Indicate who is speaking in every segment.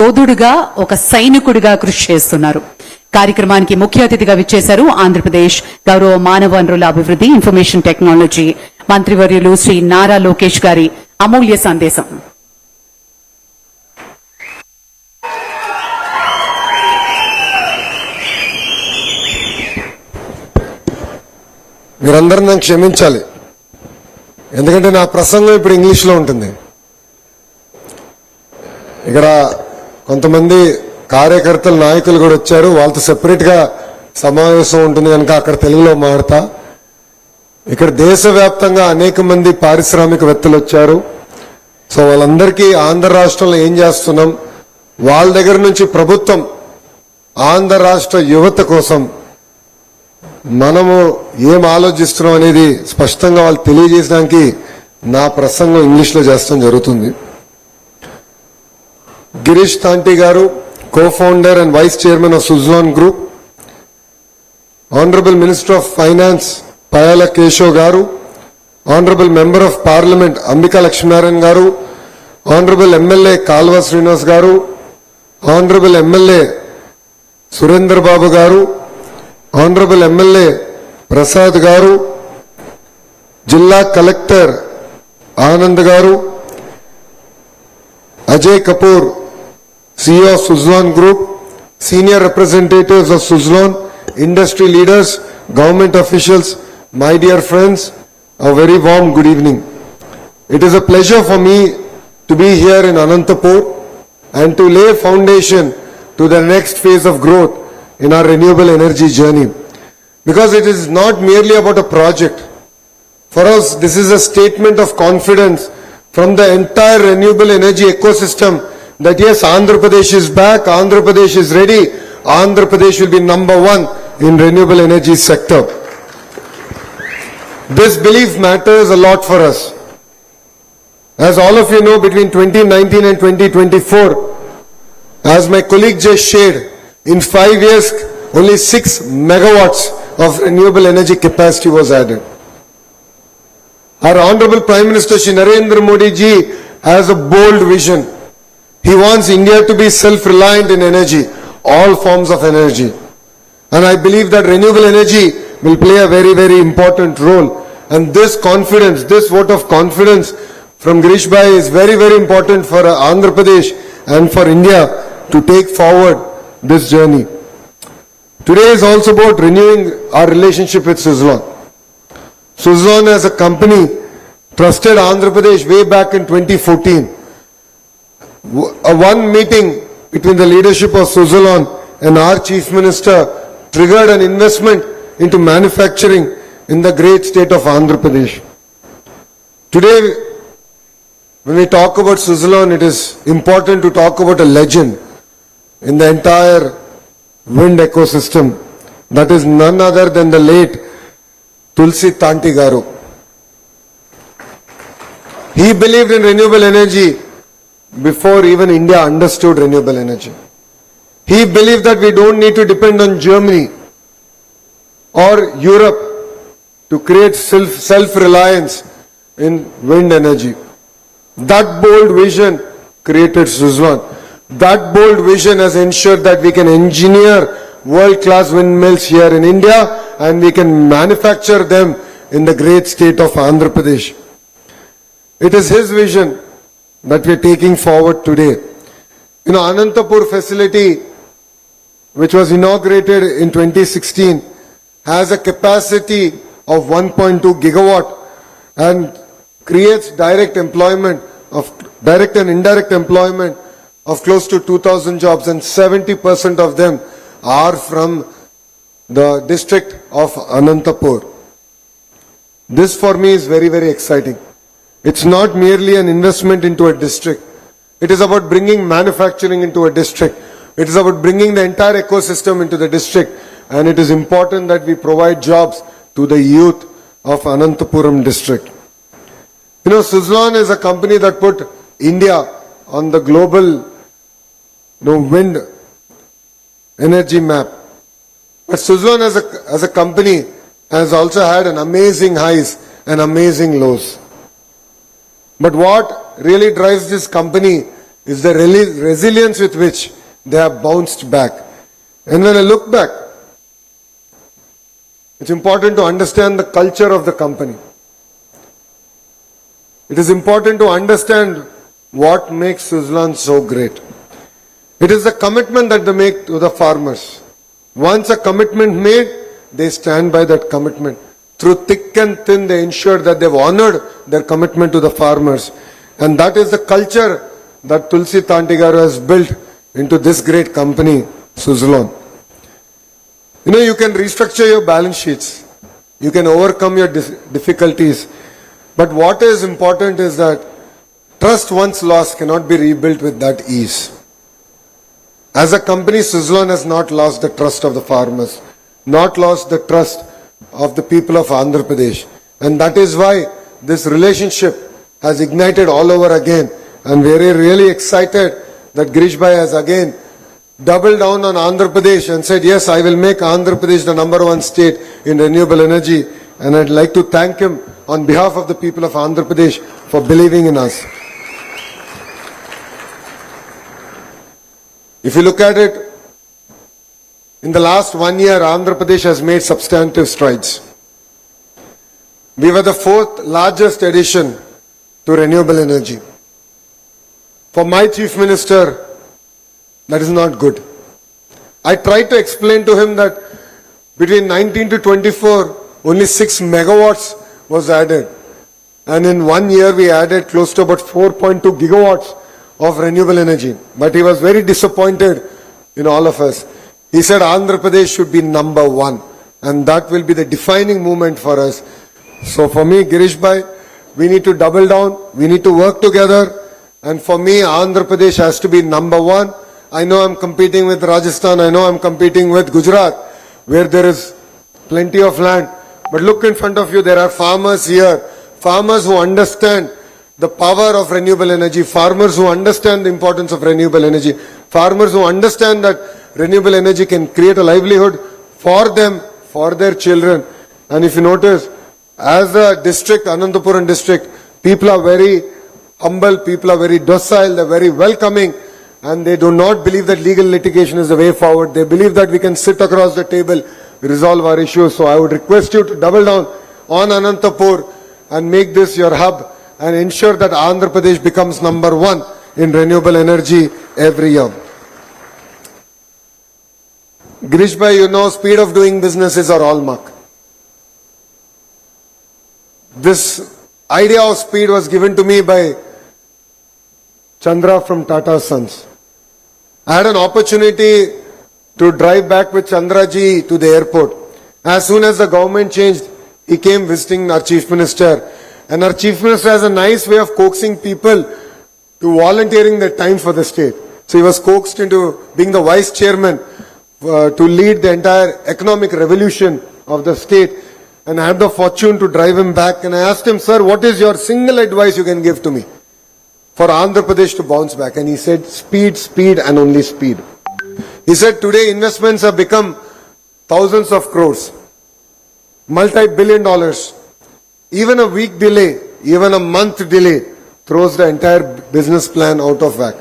Speaker 1: యోధుడుగా ఒక సైనికుడిగా కృషి చేస్తున్నారు. కార్యక్రమానికి ముఖ్య అతిథిగా విచ్చేశారు ఆంధ్రప్రదేశ్ గౌరవ మానవ వనరుల అభివృద్ధి ఇన్ఫర్మేషన్ టెక్నాలజీ మంత్రివర్యులు శ్రీ నారా లోకేష్ గారి అమూల్య సందేశం.
Speaker 2: మీరందరూ నన్ను క్షమించాలి, ఎందుకంటే నా ప్రసంగం ఇప్పుడు ఇంగ్లీష్లో ఉంటుంది. ఇక్కడ కొంతమంది కార్యకర్తలు నాయకులు కూడా వచ్చారు, వాళ్ళతో సెపరేట్గా సమావేశం ఉంటుంది కనుక అక్కడ తెలుగులో మాడతా. ఇక్కడ దేశవ్యాప్తంగా అనేక మంది పారిశ్రామికవేత్తలు వచ్చారు. సో వాళ్ళందరికీ ఆంధ్ర రాష్ట్రంలో ఏం చేస్తున్నాం, వాళ్ళ దగ్గర నుంచి ప్రభుత్వం ఆంధ్ర రాష్ట్ర యువత కోసం మనము ఏం ఆలోచిస్తున్నాం అనేది స్పష్టంగా వాళ్ళు తెలియజేయడానికి నా ప్రసంగం ఇంగ్లీష్లో చేస్తాం జరుగుతుంది. గిరీష్ తాంటి గారు, co-founder and vice chairman of Suzlon Group, Honorable Minister of Finance Payala Keshav garu, Honorable Member of Parliament Ambika Lakshminarayan garu, Honorable MLA Kalva Srinivas garu, Honorable MLA Surendra Babu garu, Honorable MLA Prasad garu, Jilla Collector Anand garu, Ajay Kapoor, CEO of Suzlon Group, senior representatives of Suzlon, industry leaders, government officials, my dear friends, a very warm good evening. It is a pleasure for me to be here in Anantapur and to lay foundation to the next phase of growth in our renewable energy journey. Because it is not merely about a project. For us, this is a statement of confidence from the entire renewable energy ecosystem that yes, Andhra Pradesh is back, Andhra Pradesh is ready, Andhra Pradesh will be number one in renewable energy sector. This belief matters a lot for us. As all of you know, between 2019 and 2024, as my colleague just shared, in 5 years, only 6 megawatts of renewable energy capacity was added. Our Honorable Prime Minister Shri Narendra Modi ji has a bold vision. He wants India to be self-reliant in energy, all forms of energy. And I believe that renewable energy will play a very, very important role. And this confidence, this vote of confidence from Girish Bhai is very, very important for Andhra Pradesh and for India to take forward this journey. Today is also about renewing our relationship with Suzlon. Suzlon as a company trusted Andhra Pradesh way back in 2014. One meeting between the leadership of Suzlon and our Chief Minister triggered an investment into manufacturing in the great state of Andhra Pradesh. Today, when we talk about Suzlon, it is important to talk about a legend in the entire wind ecosystem. That is none other than the late Tulsi Tanti garu. He believed in renewable energy before even India understood renewable energy. He believed that we don't need to depend on Germany or Europe to create self-reliance in wind energy. That bold vision created Suzlon. That bold vision has ensured that we can engineer world-class windmills here in India and we can manufacture them in the great state of Andhra Pradesh. It is his vision that we are taking forward today. You know, Anantapur facility, which was inaugurated in 2016, has a capacity of 1.2 gigawatt and creates direct and indirect employment of close to 2,000 jobs, and 70% of them are from the district of Anantapur. This for me is very, very exciting. It's not merely an investment into a district. It is about bringing manufacturing into a district. It is about bringing the entire ecosystem into the district. And it is important that we provide jobs to the youth of Anantapuram district. You know, Suzlon is a company that put India on the global wind energy map. But Suzlon as a company has also had an amazing highs and amazing lows. But what really drives this company is the resilience with which they have bounced back. And when I look back, it's important to understand the culture of the company. It is important to understand what makes Suzlon so great. It is the commitment that they make to the farmers. Once a commitment made, they stand by that commitment. Through thick and thin, they ensure that they've honored their commitment to the farmers. And that is the culture that Tulsi Tantigaru has built into this great company, Suzlon. You know, you can restructure your balance sheets. You can overcome your difficulties. But what is important is that trust once lost cannot be rebuilt with that ease. As a company, Suzlon has not lost the trust of the farmers, not lost the trust of the people of Andhra Pradesh. And that is why this relationship has ignited all over again. And we are really excited that Girish Bhai has again doubled down on Andhra Pradesh and said, yes, I will make Andhra Pradesh the #1 state in renewable energy. And I'd like to thank him on behalf of the people of Andhra Pradesh for believing in us. If you look at it, in the last 1 year, Andhra Pradesh has made substantive strides. We were the 4th largest addition to renewable energy. For my chief minister, that is not good. I tried to explain to him that between 19 to 24, only 6 megawatts was added. And in 1 year, we added close to about 4.2 gigawatts of renewable energy. But he was very disappointed in all of us. He said Andhra Pradesh should be #1. And that will be the defining moment for us. So for me, Girish Bhai, we need to double down. We need to work together. And for me, Andhra Pradesh has to be #1. I know I'm competing with Rajasthan. I know I'm competing with Gujarat, where there is plenty of land. But look in front of you, there are farmers here. Farmers who understand the power of renewable energy. Farmers who understand the importance of renewable energy. Farmers who understand that renewable energy can create a livelihood for them, for their children. And if you notice, as a district, Anantapuram district, people are very humble, people are very docile, they're very welcoming, and they do not believe that legal litigation is the way forward. They believe that we can sit across the table, resolve our issues. So I would request you to double down on Anantapur and make this your hub and ensure that Andhra Pradesh becomes #1 in renewable energy every year. Girish Bhai, you know, speed of doing business is our hallmark. This idea of speed was given to me by Chandra from Tata Sons. I had an opportunity to drive back with Chandraji to the airport. As soon as the government changed, he came visiting our Chief Minister. And our Chief Minister has a nice way of coaxing people to volunteering their time for the state. So he was coaxed into being the Vice Chairman to lead the entire economic revolution of the state. And I had the fortune to drive him back. And I asked him, sir, what is your single advice you can give to me for Andhra Pradesh to bounce back? And he said, speed, speed, and only speed. He said, today investments have become thousands of crores, multi-billion dollars. Even a week delay, even a month delay throws the entire business plan out of whack.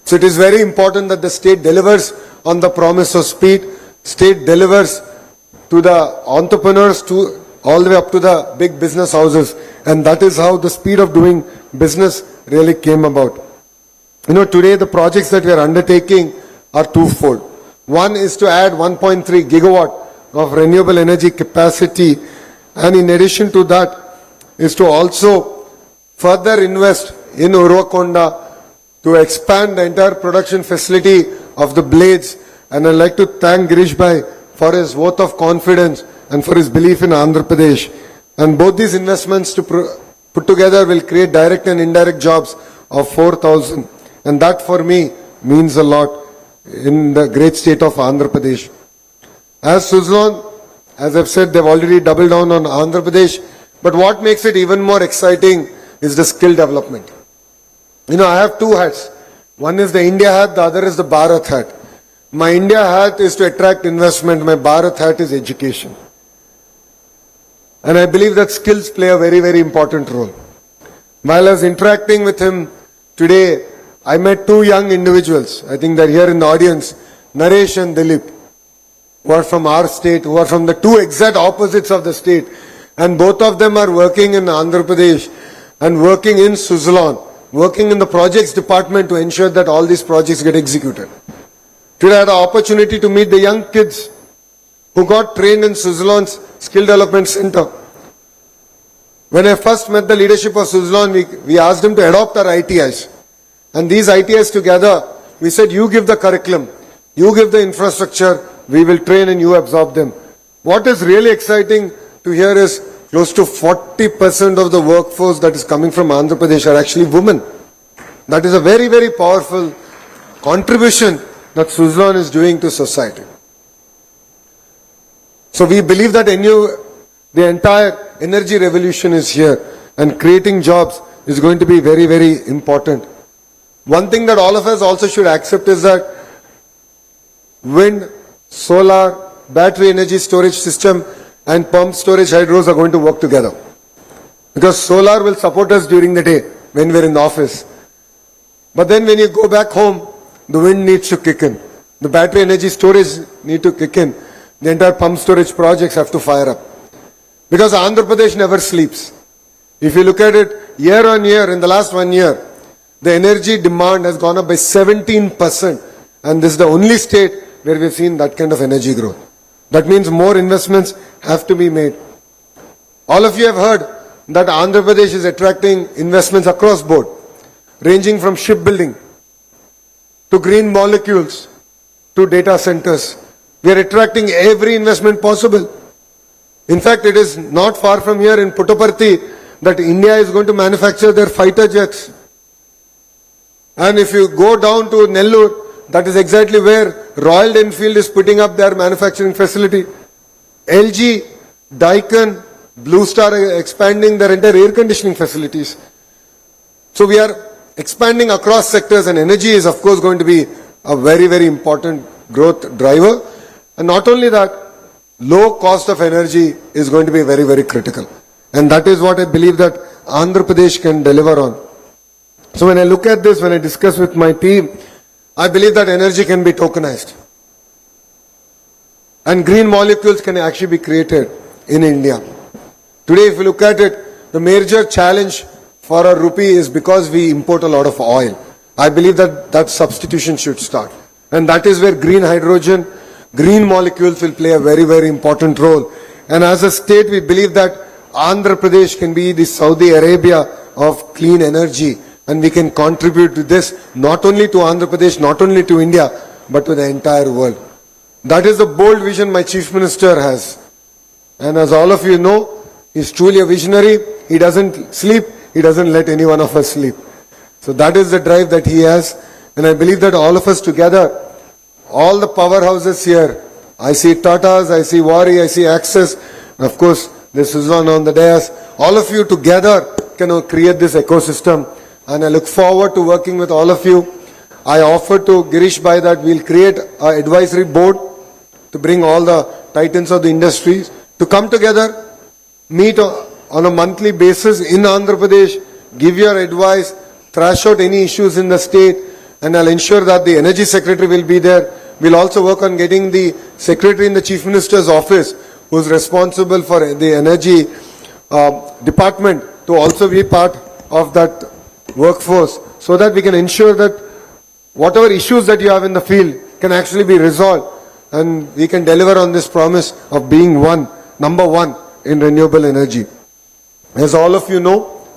Speaker 2: So it is very important that the state delivers on the promise of speed. State delivers to the entrepreneurs, to all the way up to the big business houses. And that is how the speed of doing business really came about. You know, today the projects that we are undertaking are twofold. One is to add 1.3 gigawatt of renewable energy capacity. And in addition to that, is to also further invest in Uruvakonda to expand the entire production facility of the blades. And I'd like to thank Girish Bhai for his vote of confidence and for his belief in Andhra Pradesh. And both these investments to put together will create direct and indirect jobs of 4,000. And that for me means a lot in the great state of Andhra Pradesh. As Suzlon, as I've said, they've already doubled down on Andhra Pradesh. But what makes it even more exciting is the skill development. You know, I have two hats. One is the India hat, the other is the Bharat hat. My India hat is to attract investment. My Bharat hat is education. And I believe that skills play a very, very important role. While I was interacting with him today, I met two young individuals. I think they're here in the audience, Naresh and Dilip, who are from our state, who are from the two exact opposites of the state. And both of them are working in Andhra Pradesh and working in Suzlon, working in the projects department to ensure that all these projects get executed. Today I had the opportunity to meet the young kids who got trained in Suzlon's Skill Development Center. When I first met the leadership of Suzlon, we asked them to adopt our ITIs. And these ITIs together, we said, you give the curriculum, you give the infrastructure, we will train and you absorb them. What is really exciting to hear is close to 40% of the workforce that is coming from Andhra Pradesh are actually women. That is a very, very powerful contribution that Suzlon is doing to society. So we believe that the entire energy revolution is here and creating jobs is going to be very, very important. One thing that all of us also should accept is that wind, solar, battery energy storage system and pump storage hydros are going to work together. Because solar will support us during the day when we're in the office. But then when you go back home, the wind needs to kick in. The battery energy storage need to kick in. The entire pump storage projects have to fire up. Because Andhra Pradesh never sleeps. If you look at it year on year, in the last 1 year, the energy demand has gone up by 17%. And this is the only state where we've seen that kind of energy growth. That means more investments have to be made. All of you have heard that Andhra Pradesh is attracting investments across board, ranging from shipbuilding to green molecules to data centers. We are attracting every investment possible. In fact, it is not far from here in Puttaparthi that India is going to manufacture their fighter jets. And if you go down to Nellore, that is exactly where Royal Enfield is putting up their manufacturing facility. LG, Daikin, Blue Star are expanding their entire air conditioning facilities. So we are expanding across sectors, and energy is of course going to be a very, very important growth driver. And not only that, low cost of energy is going to be very, very critical. And that is what I believe that Andhra Pradesh can deliver on. So when I look at this, when I discuss with my team, I believe that energy can be tokenized. And green molecules can actually be created in India. Today, if you look at it, the major challenge for our rupee is because we import a lot of oil. I believe that that substitution should start. And that is where green hydrogen, green molecules will play a very, very important role. And as a state, we believe that Andhra Pradesh can be the Saudi Arabia of clean energy. And we can contribute to this, not only to Andhra Pradesh, not only to India, but to the entire world. That is the bold vision my Chief Minister has. And as all of you know, he's truly a visionary. He doesn't sleep. He doesn't let any one of us sleep. So that is the drive that he has. And I believe that all of us together, all the powerhouses here, I see Tatas, I see Wari, I see Access, and of course, there's Suzlon on the dais. All of you together can create this ecosystem. And I look forward to working with all of you. I offered to Girish Bhai that we'll create an advisory board to bring all the titans of the industries to come together, meet on a monthly basis in Andhra Pradesh, give your advice, thrash out any issues in the state, and I'll ensure that the energy secretary will be there. We'll also work on getting the secretary in the Chief Minister's office, who's responsible for the energy department, to also be part of that workforce, so that we can ensure that whatever issues that you have in the field can actually be resolved, and we can deliver on this promise of being number one in renewable energy. As all of you know,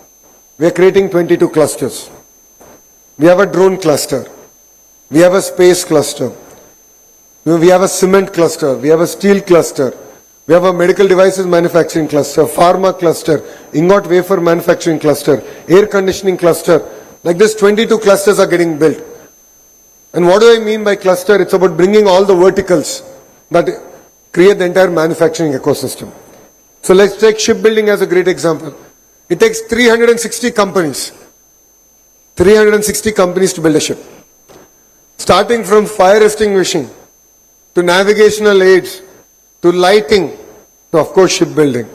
Speaker 2: we are creating 22 clusters. We have a drone cluster. We have a space cluster. We have a cement cluster. We have a steel cluster. We have a medical devices manufacturing cluster, pharma cluster, ingot wafer manufacturing cluster, air conditioning cluster. Like this, 22 clusters are getting built. And what do I mean by cluster? It's about bringing all the verticals that create the entire manufacturing ecosystem. So let's take shipbuilding as a great example. It takes 360 companies. 360 companies to build a ship. Starting from fire extinguishing, to navigational aids, to lighting, to of course shipbuilding.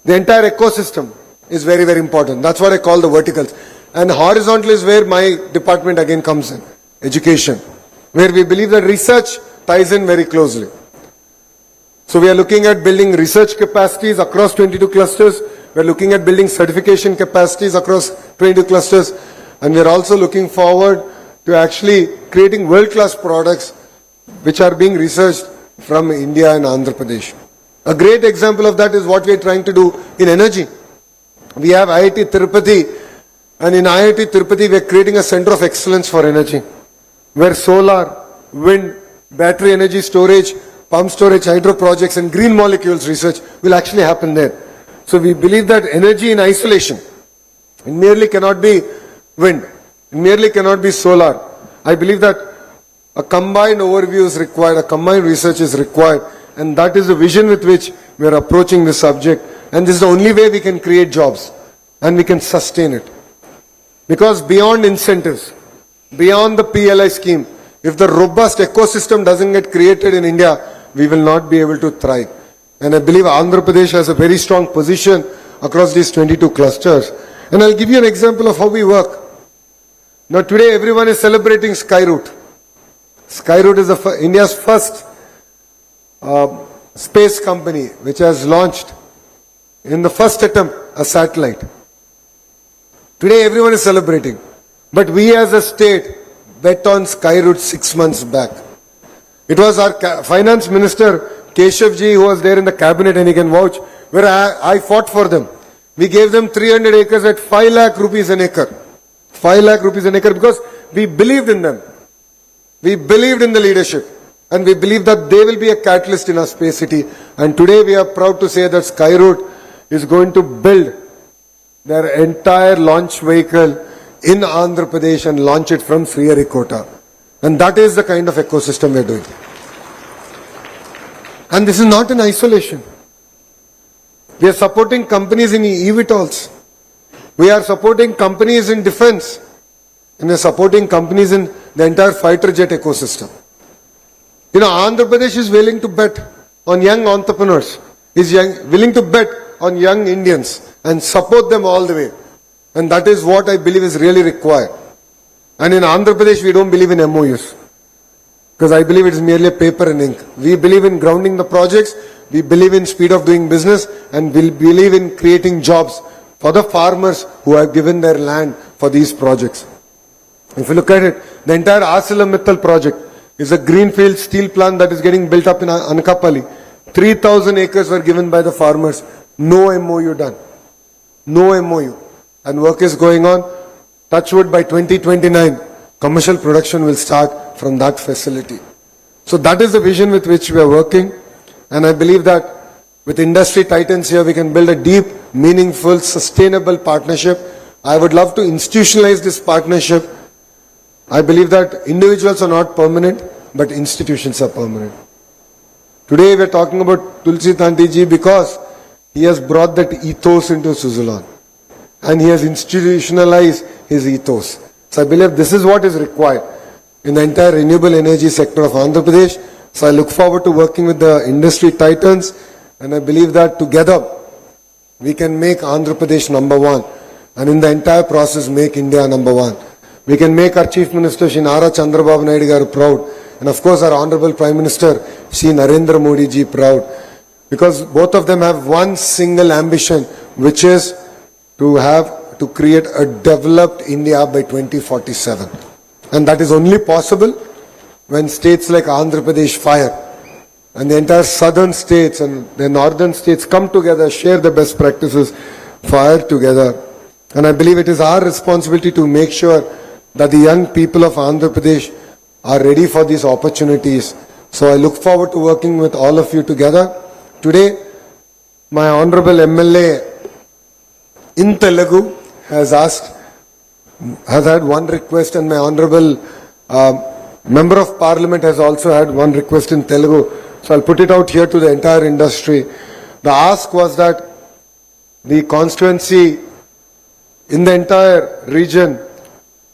Speaker 2: The entire ecosystem is very, very important. That's what I call the verticals. And horizontal is where my department again comes in, education, where we believe that research ties in very closely. So we are looking at building research capacities across 22 clusters. We are looking at building certification capacities across 22 clusters. And we are also looking forward to actually creating world-class products which are being researched from India and Andhra Pradesh. A great example of that is what we are trying to do in energy. We have IIT Tirupati, and in IIT Tirupati we are creating a center of excellence for energy, where solar, wind, battery energy storage, pump storage, hydro projects and green molecules research will actually happen there. So we believe that energy in isolation, it merely cannot be wind, it merely cannot be solar. I believe that a combined overview is required, a combined research is required, and that is the vision with which we are approaching this subject. And this is the only way we can create jobs and we can sustain it. Because beyond incentives, beyond the PLI scheme, if the robust ecosystem doesn't get created in India, we will not be able to thrive. And I believe Andhra Pradesh has a very strong position across these 22 clusters. And I'll give you an example of how we work. Now today everyone is celebrating Skyroot. Skyroot is India's first space company which has launched in the first attempt a satellite. Today everyone is celebrating. But we as a state bet on Skyroot 6 months back. It was our finance minister Casepa ji who was there in the cabinet, and he can vouch, where I fought for them. We gave them 300 acres at 5 lakh rupees an acre. 5 lakh rupees an acre because we believed in them. We believed in the leadership. And we believe that they will be a catalyst in our space city. And today we are proud to say that Skyroot is going to build their entire launch vehicle in Andhra Pradesh and launch it from Sriharikota. And that is the kind of ecosystem we are doing. And this is not in isolation. We are supporting companies in eVTOLs. We are supporting companies in defense. And we are supporting companies in the entire fighter jet ecosystem. You know, Andhra Pradesh is willing to bet on young entrepreneurs, is willing to bet on young Indians and support them all the way. And that is what I believe is really required. And in Andhra Pradesh, we don't believe in MOUs. Because I believe it is merely a paper and ink. We believe in grounding the projects, we believe in speed of doing business, and we believe in creating jobs for the farmers who have given their land for these projects. If you look at it, the entire ArcelorMittal project is a greenfield steel plant that is getting built up in Anakapalli. 3,000 acres were given by the farmers. No MOU done. No MOU. And work is going on. Touchwood, by 2029, commercial production will start from that facility. So that is the vision with which we are working. And I believe that with industry titans here, we can build a deep, meaningful, sustainable partnership. I would love to institutionalize this partnership. I believe that individuals are not permanent, but institutions are permanent. Today we are talking about Tulsi Tanti ji because he has brought that ethos into Suzlon. And he has institutionalized his ethos. So I believe this is what is required in the entire renewable energy sector of Andhra Pradesh. So I look forward to working with the industry titans, and I believe that together we can make Andhra Pradesh number one, and in the entire process make India number one. We can make our Chief Minister Shri Nara Chandrababu Naidu garu proud, and of course our Honorable Prime Minister Shri Narendra Modi ji proud, because both of them have one single ambition, which is to create a developed India by 2047. And that is only possible when states like Andhra Pradesh fire and the entire southern states and the northern states come together, share the best practices, fire together. And I believe it is our responsibility to make sure that the young people of Andhra Pradesh are ready for these opportunities. So I look forward to working with all of you together. Today, my Honorable MLA in Telugu has had one request, and my Honorable Member of Parliament has also had one request in Telugu. So I'll put it out here to the entire industry. The ask was that the constituency in the entire region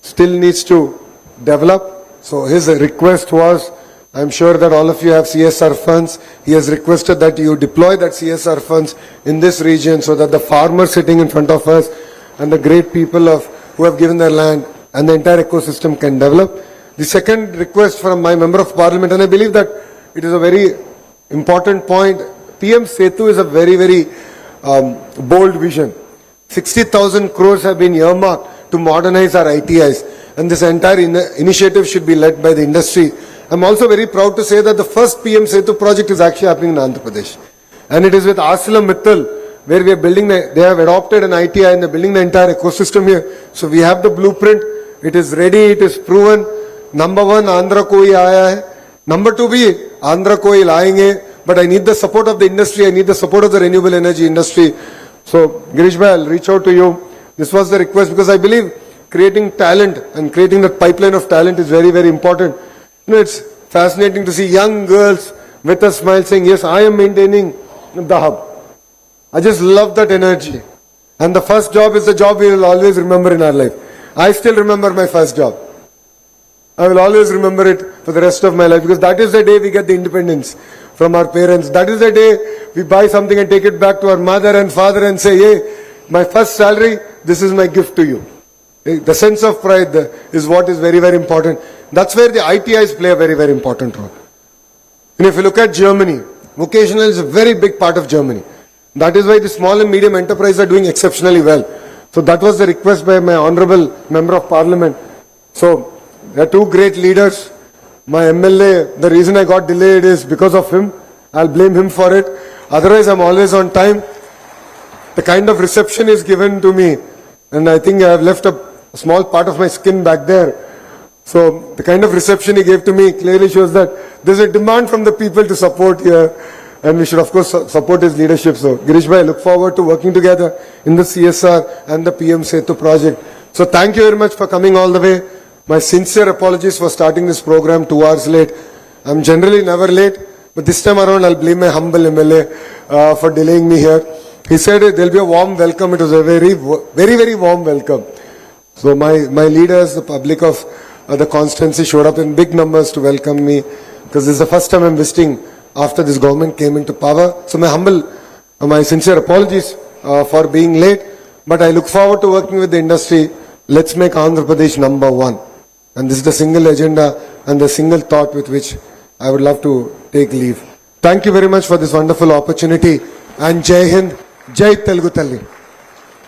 Speaker 2: still needs to develop. So his request was, I'm sure that all of you have CSR funds. He has requested that you deploy that CSR funds in this region so that the farmers sitting in front of us and the great people of who have given their land, and the entire ecosystem can develop. The second request from my member of parliament, and I believe that it is a very important point. PM Setu is a very, very bold vision. 60,000 crores have been earmarked to modernize our ITIs, and this entire initiative should be led by the industry. I'm also very proud to say that the first PM Setu project is actually happening in Andhra Pradesh, and it is with ArcelorMittal, where we are building they have adopted an ITI and they're building the entire ecosystem here. So we have the blueprint, it is ready, it is proven. Number one, Andhra koi aaya hai. Number two, bhi Andhra koi laayenge. But I need the support of the industry, I need the support of the renewable energy industry. So, Girish bhai, I'll reach out to you. This was the request because I believe creating talent and creating that pipeline of talent is very, very important. You know, it's fascinating to see young girls with a smile saying, yes, I am maintaining the hub. I just love that energy. And the first job is the job we will always remember in our life. I still remember my first job. I will always remember it for the rest of my life because that is the day we get the independence from our parents. That is the day we buy something and take it back to our mother and father and say, hey, my first salary, this is my gift to you. The sense of pride is what is very, very important. That's where the ITIs play a very, very important role. And if you look at Germany, vocational is a very big part of Germany. That is why the small and medium enterprises are doing exceptionally well. So that was the request by my honorable member of parliament. So there are two great leaders. My MLA, the reason I got delayed is because of him. I'll blame him for it. Otherwise, I'm always on time. The kind of reception is given to me, and I think I have left a small part of my skin back there. So the kind of reception he gave to me clearly shows that there's a demand from the people to support here, and we should of course support his leadership. So Girish bhai, I look forward to working together in the CSR and the PM Setu project. So thank you very much for coming all the way. My sincere apologies for starting this program 2 hours late. I'm generally never late, but this time around I'll blame my humble MLA for delaying me here. He said there'll be a warm welcome. It was a very, very, very warm welcome. So my leaders, the public of the constituency showed up in big numbers to welcome me because this is the first time I'm visiting after this government came into power. So my sincere apologies for being late, but I look forward to working with the industry. Let's make Andhra Pradesh number one. And this is the single agenda and the single thought with which I would love to take leave. Thank you very much for this wonderful opportunity. And Jai Hind, Jai Telugu Talli.